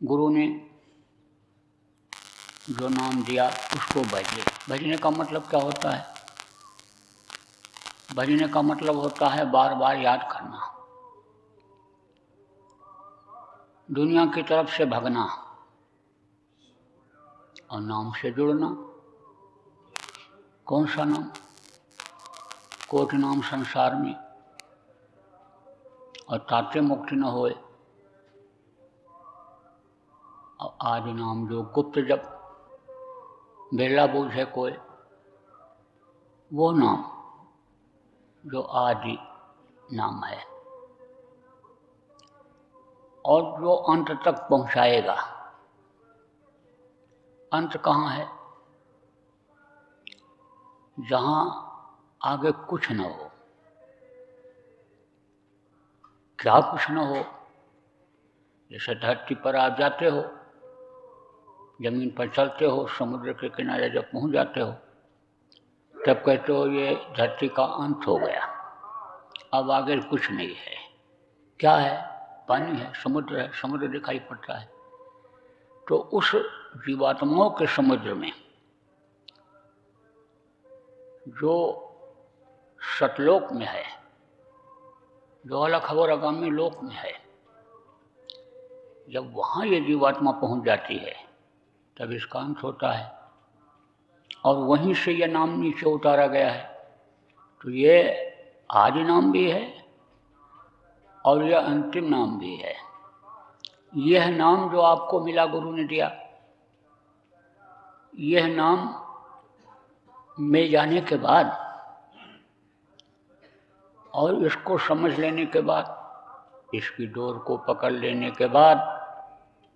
गुरु ने जो नाम दिया उसको भजिए। भजने का मतलब क्या होता है? भजने का मतलब होता है बार बार याद करना, दुनिया की तरफ से भगना और नाम से जुड़ना। कौन सा नाम? कोटि नाम संसार में और ताते मुक्ति न होए। और आदि नाम जो गुप्त जप बेला बूझे कोई, वो नाम जो आदि नाम है और जो अंत तक पहुंचाएगा। अंत कहाँ है? जहाँ आगे कुछ न हो। क्या कुछ न हो? जैसे धरती पर आप जाते हो, जमीन पर चलते हो, समुद्र के किनारे जब पहुंच जाते हो तब कहते हो ये धरती का अंत हो गया, अब आगे कुछ नहीं है। क्या है? पानी है, समुद्र है, समुद्र दिखाई पड़ता है। तो उस जीवात्माओं के समुद्र में जो सतलोक में है, जो अलग खबर आगामी लोक में है, जब वहाँ ये जीवात्मा पहुँच जाती है तब इसका अंत होता है और वहीं से यह नाम नीचे उतारा गया है। तो ये आदि नाम भी है और यह अंतिम नाम भी है। यह नाम जो आपको मिला, गुरु ने दिया, यह नाम मिल जाने के बाद और इसको समझ लेने के बाद, इसकी डोर को पकड़ लेने के बाद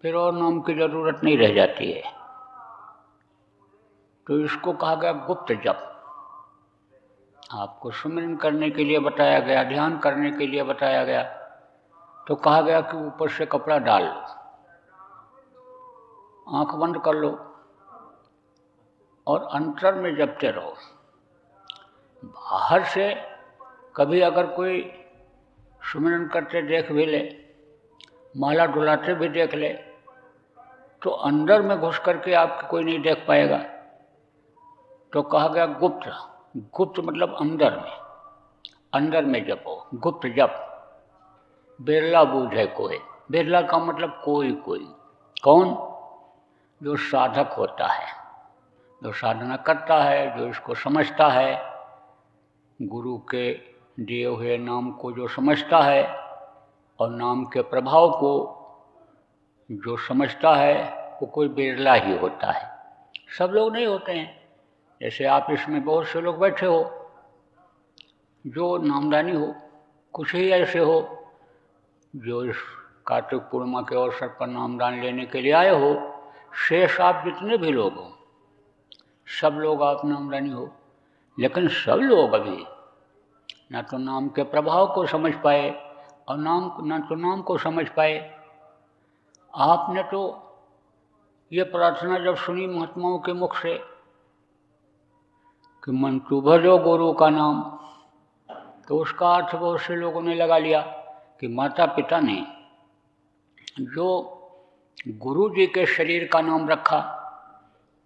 फिर और नाम की जरूरत नहीं रह जाती है। तो इसको कहा गया गुप्त जप। आपको सुमिरन करने के लिए बताया गया, ध्यान करने के लिए बताया गया, तो कहा गया कि ऊपर से कपड़ा डाल लो, आंख बंद कर लो और अंतर में जपते रहो। बाहर से कभी अगर कोई सुमिरन करते देख भी ले, माला डुलाते भी देख ले, तो अंदर में घुस करके आपको कोई नहीं देख पाएगा। तो कहा गया गुप्त। गुप्त मतलब अंदर में, अंदर में जपो, गुप्त जप। बेरला बूझे कोई। बेरला का मतलब कोई कोई। कौन? जो साधक होता है, जो साधना करता है, जो इसको समझता है, गुरु के दिए हुए नाम को जो समझता है और नाम के प्रभाव को जो समझता है, वो कोई बिरला ही होता है। सब लोग नहीं होते हैं। जैसे आप इसमें बहुत से लोग बैठे हो जो नामदानी हो, कुछ ही ऐसे हो जो इस कार्तिक पूर्णिमा के अवसर पर नामदान लेने के लिए आए हो। शेष आप जितने भी लोग हो, सब लोग आप नामदानी हो, लेकिन सब लोग अभी ना तो नाम के प्रभाव को समझ पाए और ना तो नाम को समझ पाए। आपने तो ये प्रार्थना जब सुनी महात्माओं के मुख से कि मन तू भजो गुरु का नाम, तो उसका अर्थ बहुत से लोगों ने लगा लिया कि माता पिता ने जो गुरु जी के शरीर का नाम रखा,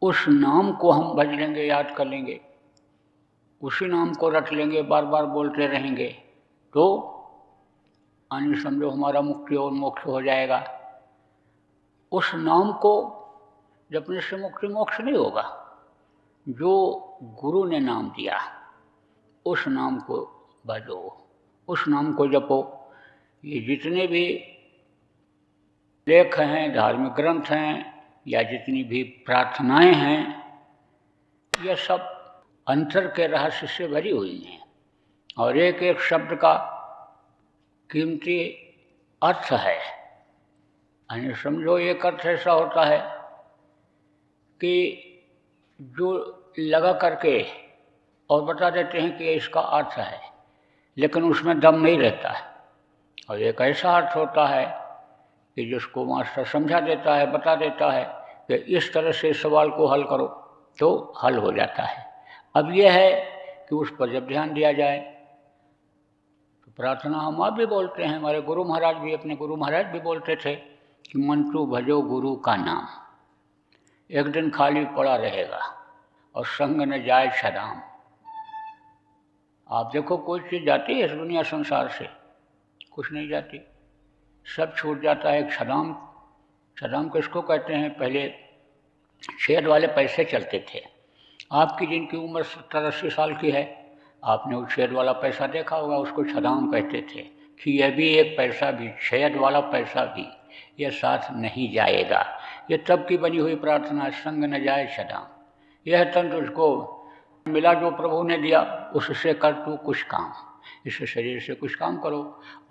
उस नाम को हम भज लेंगे, याद कर लेंगे, उसी नाम को रट लेंगे, बार बार बोलते रहेंगे, तो अन्य समझो हमारा मुक्ति और मोक्ष हो जाएगा। उस नाम को जपने से मुक्ति मोक्ष नहीं होगा। जो गुरु ने नाम दिया उस नाम को भजो, उस नाम को जपो। ये जितने भी लेख हैं, धार्मिक ग्रंथ हैं, या जितनी भी प्रार्थनाएं हैं, यह सब अंतर के रहस्य से भरी हुई हैं और एक एक शब्द का कीमती अर्थ है। यानी समझो एक अर्थ ऐसा होता है कि जो लगा करके और बता देते हैं कि इसका अर्थ है, लेकिन उसमें दम नहीं रहता है। और एक ऐसा अर्थ होता है कि जिसको मास्टर समझा देता है, बता देता है कि इस तरह से सवाल को हल करो तो हल हो जाता है। अब यह है कि उस पर जब ध्यान दिया जाए तो प्रार्थना हम आप भी बोलते हैं, हमारे गुरु महाराज भी, अपने गुरु महाराज भी बोलते थे कि मंटू भजो गुरु का नाम, एक दिन खाली पड़ा रहेगा और संग न जाए सदाम। आप देखो कोई चीज़ जाती है इस दुनिया संसार से? कुछ नहीं जाती, सब छूट जाता है। एक सदाम, सदाम किसको कहते हैं? पहले छेद वाले पैसे चलते थे। आपकी जिनकी उम्र 70-80 साल की है, आपने वो छेद वाला पैसा देखा होगा, उसको छदाम कहते थे कि यह भी एक पैसा भी, छेद वाला पैसा भी, यह साथ नहीं जाएगा। ये तब की बनी हुई प्रार्थना, संग न जाए छदाम। यह तन तुझको मिला जो प्रभु ने दिया, उससे कर तू कुछ काम, इस शरीर से कुछ काम करो,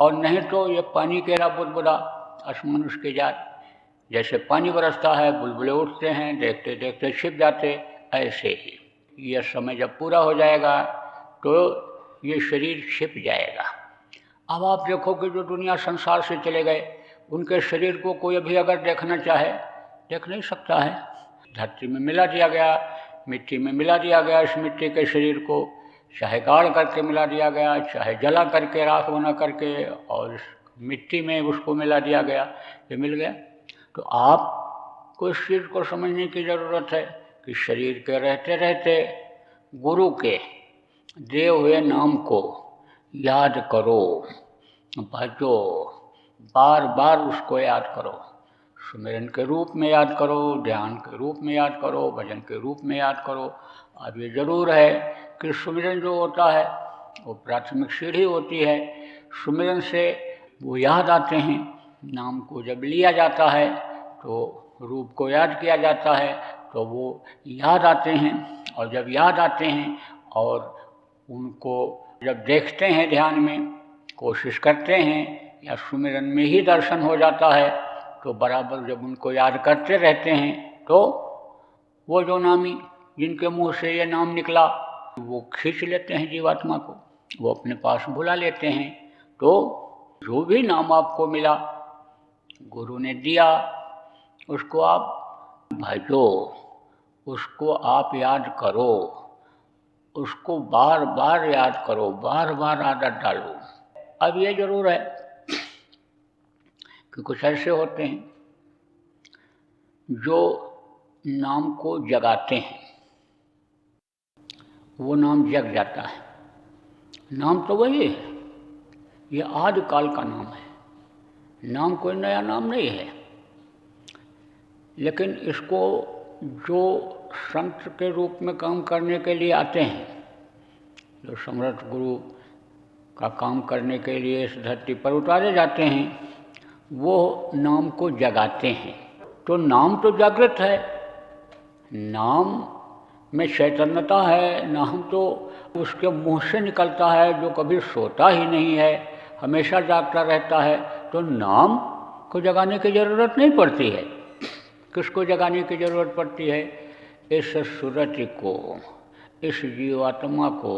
और नहीं तो ये पानी केरा बुदबुदा आसमान उसके जात। जैसे पानी बरसता है, बुलबुले उठते हैं, देखते देखते छिप जाते, ऐसे ही यह समय जब पूरा हो जाएगा तो ये शरीर छिप जाएगा। अब आप देखो कि जो दुनिया संसार से चले गए, उनके शरीर को कोई अभी अगर देखना चाहे देख नहीं सकता है। धरती में मिला दिया गया, मिट्टी में मिला दिया गया, इस मिट्टी के शरीर को चाहे गाड़ करके मिला दिया गया, चाहे जला करके राख बना करके, और इस मिट्टी में उसको मिला दिया गया, ये मिल गया। तो आपको इस चीज़ को समझने की ज़रूरत है कि शरीर के रहते रहते गुरु के दिए हुए नाम को याद करो, भजो, बार बार उसको याद करो, सुमिरन के रूप में याद करो, ध्यान के रूप में याद करो, भजन के रूप में याद करो। अब ये ज़रूर है कि सुमिरन जो होता है वो प्राथमिक सीढ़ी होती है। सुमिरन से वो याद आते हैं, नाम को जब लिया जाता है तो रूप को याद किया जाता है, तो वो याद आते हैं, और जब याद आते हैं और उनको जब देखते हैं ध्यान में, कोशिश करते हैं, या सुमिरन में ही दर्शन हो जाता है, तो बराबर जब उनको याद करते रहते हैं तो वो जो नामी जिनके मुंह से ये नाम निकला वो खींच लेते हैं जीवात्मा को, वो अपने पास बुला लेते हैं। तो जो भी नाम आपको मिला, गुरु ने दिया, उसको आप भजो, उसको आप याद करो, उसको बार बार याद करो, बार बार आदत डालो। अब ये जरूर है कि कुछ ऐसे होते हैं जो नाम को जगाते हैं, वो नाम जग जाता है। नाम तो वही है, ये आदि काल का नाम है, नाम कोई नया नाम नहीं है। लेकिन इसको जो संत के रूप में काम करने के लिए आते हैं, जो समर्थ गुरु का काम करने के लिए इस धरती पर उतारे जाते हैं, वो नाम को जगाते हैं। तो नाम तो जागृत है, नाम में चैतन्यता है, नाम तो उसके मुंह से निकलता है, जो कभी सोता ही नहीं है, हमेशा जागता रहता है। तो नाम को जगाने की ज़रूरत नहीं पड़ती है। किसको जगाने की ज़रूरत पड़ती है? इस सूरत को, इस जीवात्मा को,